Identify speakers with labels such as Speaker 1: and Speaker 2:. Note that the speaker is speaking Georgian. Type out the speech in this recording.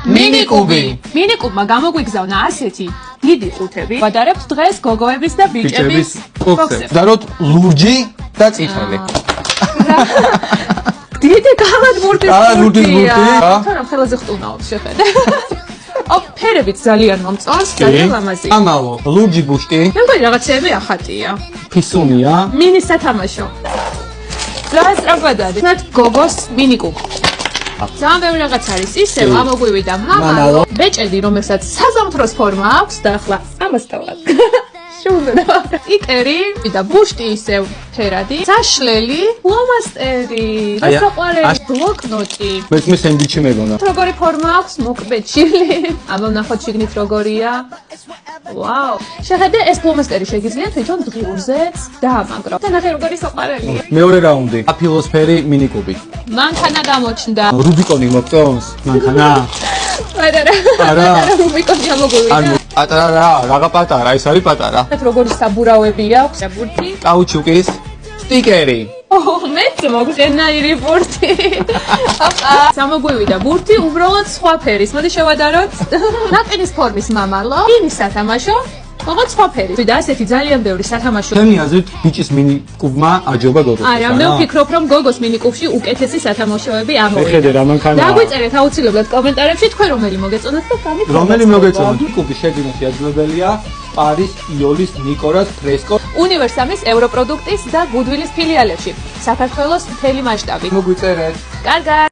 Speaker 1: მინიკუბი.
Speaker 2: მინიკუბმა გამოგვიგზავნა ასეთი დიდი ყუთები. ვადარებთ დღეს გოგოების და ბიჭების ბოქსებს.
Speaker 1: დაროთ ლურჯი და წითელი.
Speaker 2: დიდი კალათბურთის
Speaker 1: კალათბურთის ბურთი.
Speaker 2: თორემ ხელაზე ხტუნაობს შეხედე. ფერებიც ძალიან მომწონს, ძალიან ლამაზია.
Speaker 1: ამალო, ლურჯი ბუშტი.
Speaker 2: მე მგონი რაღაცეები ახატია.
Speaker 1: ფისუნია.
Speaker 2: მინის სათამაშო. რა სწრაფად არის? ნათ გოგოს მინიკუბი. ძალიან ბევრი რაღაც არის ისევ ამოგვივიდა მამალო. ბეჭედი, რომელსაც საზამთროს ფორმა აქვს და ახლა ამას თავად. შევუძლებო. იკერი და ბუშტი ისევ ფერადი. საშლელი, ფლომასტერი, საყვარელი ბლოკნოტი.
Speaker 1: მე სენდვიჩი მეგონა.
Speaker 2: როგორი ფორმა აქვს? მოკბეჭილი. აბა ნახოთ შიგნით როგორია. ვაუ. შეხედე ეს ფლომასტერი შეგიძლია თვითონ დღიურზეც დაამაგრო. და ნახე როგორი საყვარელია.
Speaker 1: მეორე რაუნდი. აფილოსფერი მინიკუბი.
Speaker 2: მანქანა გამოჩნდა.
Speaker 1: რუბიკონი მოგწონს? მანქანა.
Speaker 2: არა, რუბიკონი ამოგვივიდა.
Speaker 1: ანუ პატარა რაღა პატარა, ეს არის პატარა.
Speaker 2: როგორი საბურავები აქვს ბურთი.
Speaker 1: კაუჩუკის სტიკერი.
Speaker 2: მეც მოგზენაირი ბურთი. სამოგვივიდა ბურთი უბრალოდ სხვა ფერის. მოდი შევადაროთ. ნაყინის ფორმის მამალო. მინის სათამაშო. ოღონდ სხვა ფერი. და ასეთი ძალიან ბევრი სათამაშო.
Speaker 1: ჩემი აზრით ბიჭის მინიკუბმა აჯობა გოგოს.
Speaker 2: არა, მე ვფიქრობ, რომ გოგოს მინიკუბში უკეთესი სათამაშოები ამოვიდა.
Speaker 1: ხედე რა მანქანა.
Speaker 2: დაგვიწერეთ აუცილებლად კომენტარებში თქვენ რომელი მოგეწონათ და გამით.
Speaker 1: რომელი მოგეწონათ? მინიკუბი შეძინა შეძლებელია პარის, იოლის, ნიკორას, ფრესკო,
Speaker 2: უნივერსამის ევროპროდუქტის და გუდვილის ფილიალებში. საქართველოს მთელი მასშტაბით.
Speaker 1: მოგვიწერეთ.
Speaker 2: კარგად.